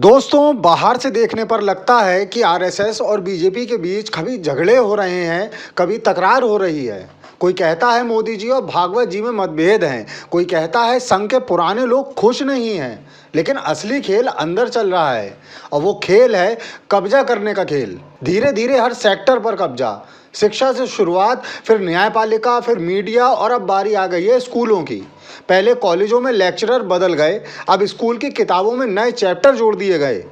दोस्तों, बाहर से देखने पर लगता है कि आरएसएस और बीजेपी के बीच कभी झगड़े हो रहे हैं, कभी तकरार हो रही है। कोई कहता है मोदी जी और भागवत जी में मतभेद हैं, कोई कहता है संघ के पुराने लोग खुश नहीं हैं। लेकिन असली खेल अंदर चल रहा है और वो खेल है कब्जा करने का खेल। धीरे धीरे हर सेक्टर पर कब्जा, शिक्षा से शुरुआत, फिर न्यायपालिका, फिर मीडिया और अब बारी आ गई है स्कूलों की। पहले कॉलेजों में लेक्चरर बदल गए, अब स्कूल की किताबों में नए चैप्टर जोड़ दिए गए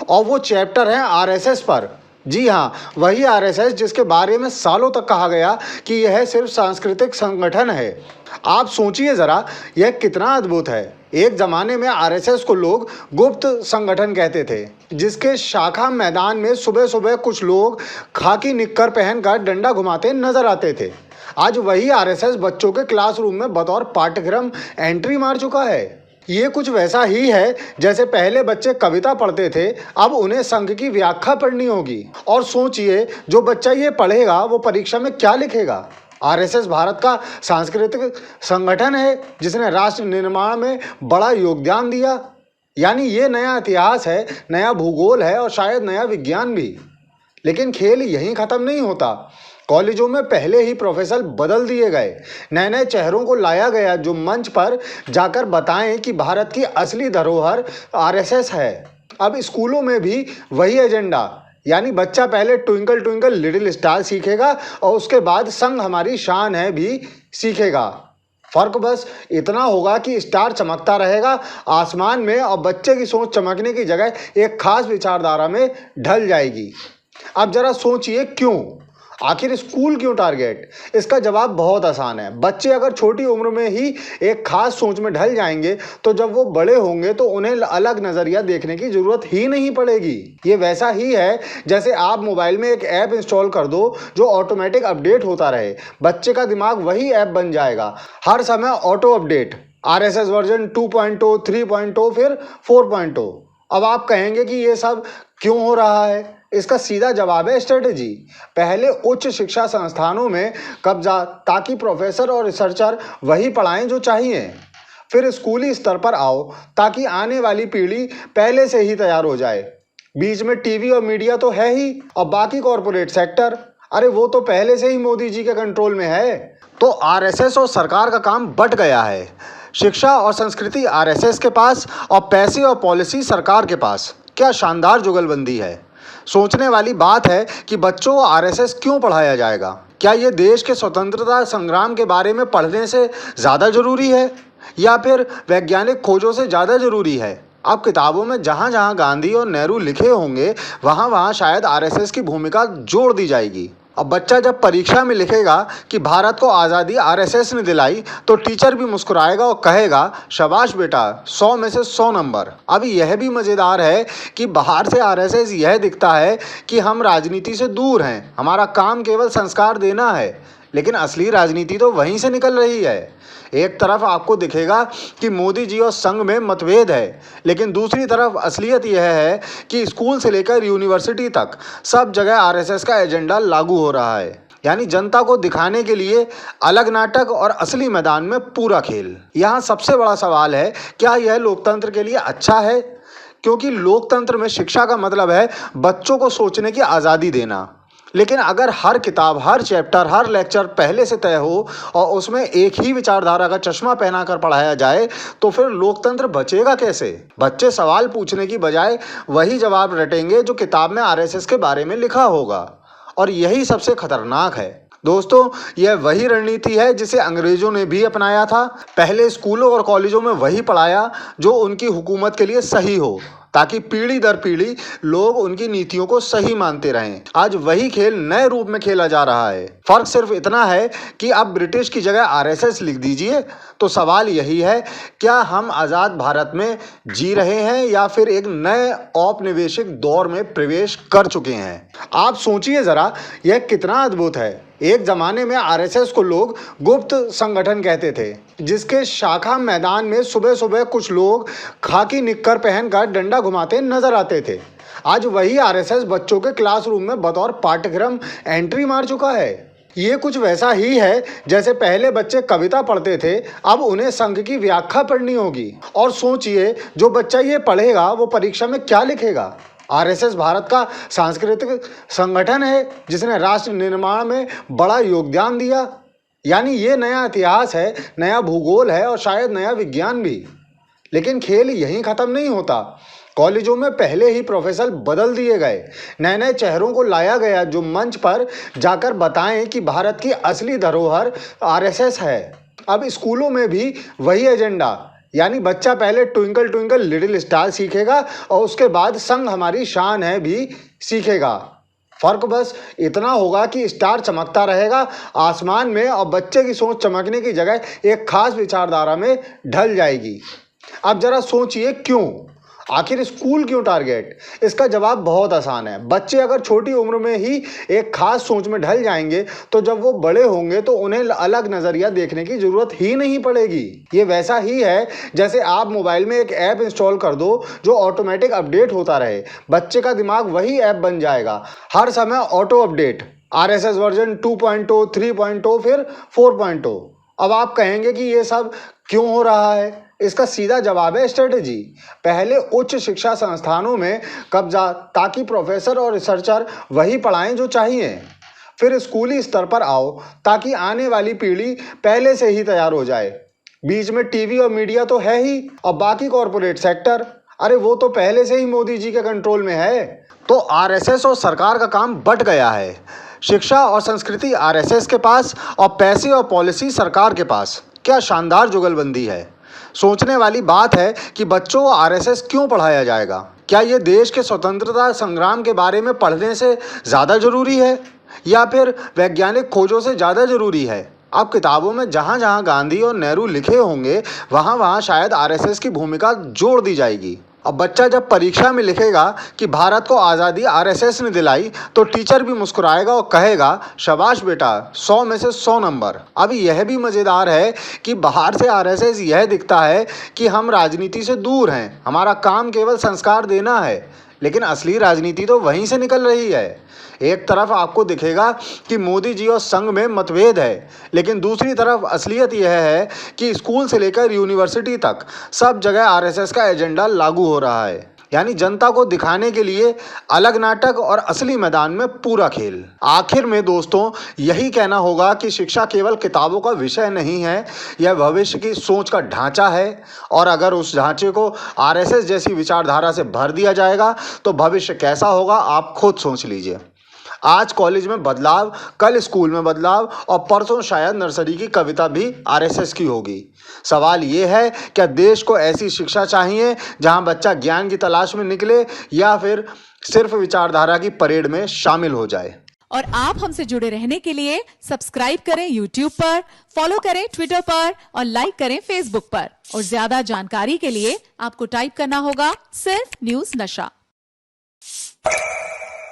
और वो चैप्टर हैं आरएसएस पर। जी हाँ, वही आरएसएस जिसके बारे में सालों तक कहा गया कि यह सिर्फ सांस्कृतिक संगठन है। आप सोचिए जरा, यह कितना अद्भुत है। एक जमाने में आरएसएस को लोग गुप्त संगठन कहते थे, जिसके शाखा मैदान में सुबह सुबह कुछ लोग खाकी निक्कर पहनकर डंडा घुमाते नजर आते थे। आज वही आरएसएस बच्चों के क्लासरूम में बतौर पाठ्यक्रम एंट्री मार चुका है। ये कुछ वैसा ही है जैसे पहले बच्चे कविता पढ़ते थे, अब उन्हें संघ की व्याख्या पढ़नी होगी। और सोचिए, जो बच्चा ये पढ़ेगा वो परीक्षा में क्या लिखेगा। आरएसएस भारत का सांस्कृतिक संगठन है जिसने राष्ट्र निर्माण में बड़ा योगदान दिया। यानी ये नया इतिहास है, नया भूगोल है और शायद नया विज्ञान भी। लेकिन खेल यहीं खत्म नहीं होता। कॉलेजों में पहले ही प्रोफेसर बदल दिए गए, नए नए चेहरों को लाया गया जो मंच पर जाकर बताएं कि भारत की असली धरोहर आरएसएस है। अब स्कूलों में भी वही एजेंडा, यानी बच्चा पहले ट्विंकल ट्विंकल लिटिल स्टार सीखेगा और उसके बाद संघ हमारी शान है भी सीखेगा। फर्क बस इतना होगा कि स्टार चमकता रहेगा आसमान में और बच्चे की सोच चमकने की जगह एक खास विचारधारा में ढल जाएगी। अब जरा सोचिए, क्यों? आखिर स्कूल क्यों टारगेट? इसका जवाब बहुत आसान है। बच्चे अगर छोटी उम्र में ही एक खास सोच में ढल जाएंगे तो जब वो बड़े होंगे तो उन्हें अलग नज़रिया देखने की जरूरत ही नहीं पड़ेगी। ये वैसा ही है जैसे आप मोबाइल में एक ऐप इंस्टॉल कर दो जो ऑटोमेटिक अपडेट होता रहे। बच्चे का दिमाग वही ऐप बन जाएगा, हर समय ऑटो अपडेट। आरएसएस वर्जन 2.0, 3.0, फिर 4.0। अब आप कहेंगे कि ये सब क्यों हो रहा है? इसका सीधा जवाब है स्ट्रेटेजी। पहले उच्च शिक्षा संस्थानों में कब्जा, ताकि प्रोफेसर और रिसर्चर वही पढ़ाएं जो चाहिए। फिर स्कूली स्तर पर आओ ताकि आने वाली पीढ़ी पहले से ही तैयार हो जाए। बीच में टीवी और मीडिया तो है ही, और बाकी कॉरपोरेट सेक्टर, अरे वो तो पहले से ही मोदी जी के कंट्रोल में है। तो आरएसएस और सरकार का काम बंट गया है। शिक्षा और संस्कृति आरएसएस के पास और पैसे और पॉलिसी सरकार के पास। क्या शानदार जुगलबंदी है। सोचने वाली बात है कि बच्चों को आरएसएस क्यों पढ़ाया जाएगा? क्या ये देश के स्वतंत्रता संग्राम के बारे में पढ़ने से ज़्यादा जरूरी है या फिर वैज्ञानिक खोजों से ज़्यादा जरूरी है? अब किताबों में जहाँ जहाँ गांधी और नेहरू लिखे होंगे वहाँ वहाँ शायद आरएसएस की भूमिका जोड़ दी जाएगी। अब बच्चा जब परीक्षा में लिखेगा कि भारत को आज़ादी आरएसएस ने दिलाई तो टीचर भी मुस्कुराएगा और कहेगा शाबाश बेटा, 100 में से 100 नंबर। अब यह भी मज़ेदार है कि बाहर से आरएसएस यह दिखता है कि हम राजनीति से दूर हैं, हमारा काम केवल संस्कार देना है, लेकिन असली राजनीति तो वहीं से निकल रही है। एक तरफ आपको दिखेगा कि मोदी जी और संघ में मतभेद है, लेकिन दूसरी तरफ असलियत यह है कि स्कूल से लेकर यूनिवर्सिटी तक सब जगह आरएसएस का एजेंडा लागू हो रहा है। यानी जनता को दिखाने के लिए अलग नाटक और असली मैदान में पूरा खेल। यहाँ सबसे बड़ा सवाल है, क्या यह लोकतंत्र के लिए अच्छा है? क्योंकि लोकतंत्र में शिक्षा का मतलब है बच्चों को सोचने की आज़ादी देना। लेकिन अगर हर किताब, हर चैप्टर, हर लेक्चर पहले से तय हो और उसमें एक ही विचारधारा का चश्मा पहनाकर पढ़ाया जाए तो फिर लोकतंत्र बचेगा कैसे? बच्चे सवाल पूछने की बजाय वही जवाब रटेंगे जो किताब में आरएसएस के बारे में लिखा होगा, और यही सबसे खतरनाक है। दोस्तों, यह वही रणनीति है जिसे अंग्रेजों ने भी अपनाया था। पहले स्कूलों और कॉलेजों में वही पढ़ाया जो उनकी हुकूमत के लिए सही हो, ताकि पीढ़ी दर पीढ़ी लोग उनकी नीतियों को सही मानते रहें। आज वही खेल नए रूप में खेला जा रहा है। फर्क सिर्फ इतना है कि अब ब्रिटिश की जगह आरएसएस लिख दीजिए। तो सवाल यही है, क्या हम आज़ाद भारत में जी रहे हैं या फिर एक नए औपनिवेशिक दौर में प्रवेश कर चुके हैं? आप सोचिए जरा, यह कितना अद्भुत है। एक जमाने में आरएसएस को लोग गुप्त संगठन कहते थे, जिसके शाखा मैदान में सुबह सुबह कुछ लोग खाकी निक्कर पहनकर डंडा घुमाते नजर आते थे। आज वही आरएसएस बच्चों के क्लासरूम में बतौर पाठ्यक्रम एंट्री मार चुका है। ये कुछ वैसा ही है जैसे पहले बच्चे कविता पढ़ते थे, अब उन्हें संघ की व्याख्या पढ़नी होगी। और सोचिए, जो बच्चा ये पढ़ेगा वो परीक्षा में क्या लिखेगा। आरएसएस भारत का सांस्कृतिक संगठन है जिसने राष्ट्र निर्माण में बड़ा योगदान दिया। यानी ये नया इतिहास है, नया भूगोल है और शायद नया विज्ञान भी। लेकिन खेल यहीं खत्म नहीं होता। कॉलेजों में पहले ही प्रोफेसर बदल दिए गए, नए नए चेहरों को लाया गया जो मंच पर जाकर बताएं कि भारत की असली धरोहर आरएसएस है। अब स्कूलों में भी वही एजेंडा, यानी बच्चा पहले ट्विंकल ट्विंकल लिटिल स्टार सीखेगा और उसके बाद संघ हमारी शान है भी सीखेगा। फर्क बस इतना होगा कि स्टार चमकता रहेगा आसमान में और बच्चे की सोच चमकने की जगह एक खास विचारधारा में ढल जाएगी। अब जरा सोचिए क्यों, आखिर स्कूल क्यों टारगेट? इसका जवाब बहुत आसान है। बच्चे अगर छोटी उम्र में ही एक खास सोच में ढल जाएंगे तो जब वो बड़े होंगे तो उन्हें अलग नजरिया देखने की जरूरत ही नहीं पड़ेगी। ये वैसा ही है जैसे आप मोबाइल में एक ऐप इंस्टॉल कर दो जो ऑटोमेटिक अपडेट होता रहे। बच्चे का दिमाग वही ऐप बन जाएगा, हर समय ऑटो अपडेट। आरएसएस वर्जन 2.0, 3.0, फिर 4.0। अब आप कहेंगे कि ये सब क्यों हो रहा है? इसका सीधा जवाब है स्ट्रेटेजी। पहले उच्च शिक्षा संस्थानों में कब्जा, ताकि प्रोफेसर और रिसर्चर वही पढ़ाएं जो चाहिए। फिर स्कूली स्तर पर आओ ताकि आने वाली पीढ़ी पहले से ही तैयार हो जाए। बीच में टीवी और मीडिया तो है ही, और बाकी कॉरपोरेट सेक्टर, अरे वो तो पहले से ही मोदी जी के कंट्रोल में है। तो आरएसएस और सरकार का काम बंट गया है। शिक्षा और संस्कृति आरएसएस के पास और पैसे और पॉलिसी सरकार के पास। क्या शानदार जुगलबंदी है। सोचने वाली बात है कि बच्चों को आरएसएस क्यों पढ़ाया जाएगा? क्या ये देश के स्वतंत्रता संग्राम के बारे में पढ़ने से ज़्यादा जरूरी है या फिर वैज्ञानिक खोजों से ज़्यादा जरूरी है? अब किताबों में जहाँ जहाँ गांधी और नेहरू लिखे होंगे वहाँ वहाँ शायद आरएसएस की भूमिका जोड़ दी जाएगी। अब बच्चा जब परीक्षा में लिखेगा कि भारत को आज़ादी आरएसएस ने दिलाई तो टीचर भी मुस्कुराएगा और कहेगा शाबाश बेटा, 100 में से 100 नंबर। अब यह भी मज़ेदार है कि बाहर से आरएसएस यह दिखता है कि हम राजनीति से दूर हैं, हमारा काम केवल संस्कार देना है, लेकिन असली राजनीति तो वहीं से निकल रही है। एक तरफ आपको दिखेगा कि मोदी जी और संघ में मतभेद है, लेकिन दूसरी तरफ असलियत यह है कि स्कूल से लेकर यूनिवर्सिटी तक सब जगह आरएसएस का एजेंडा लागू हो रहा है। यानी जनता को दिखाने के लिए अलग नाटक और असली मैदान में पूरा खेल। आखिर में दोस्तों यही कहना होगा कि शिक्षा केवल किताबों का विषय नहीं है, यह भविष्य की सोच का ढांचा है। और अगर उस ढांचे को आरएसएस जैसी विचारधारा से भर दिया जाएगा तो भविष्य कैसा होगा आप खुद सोच लीजिए। आज कॉलेज में बदलाव, कल स्कूल में बदलाव और परसों शायद नर्सरी की कविता भी आरएसएस की होगी। सवाल ये है, क्या देश को ऐसी शिक्षा चाहिए जहां बच्चा ज्ञान की तलाश में निकले या फिर सिर्फ विचारधारा की परेड में शामिल हो जाए? और आप हमसे जुड़े रहने के लिए सब्सक्राइब करें YouTube पर, फॉलो करें Twitter पर और लाइक करें Facebook पर। और ज्यादा जानकारी के लिए आपको टाइप करना होगा सिर्फ न्यूज़ नशा।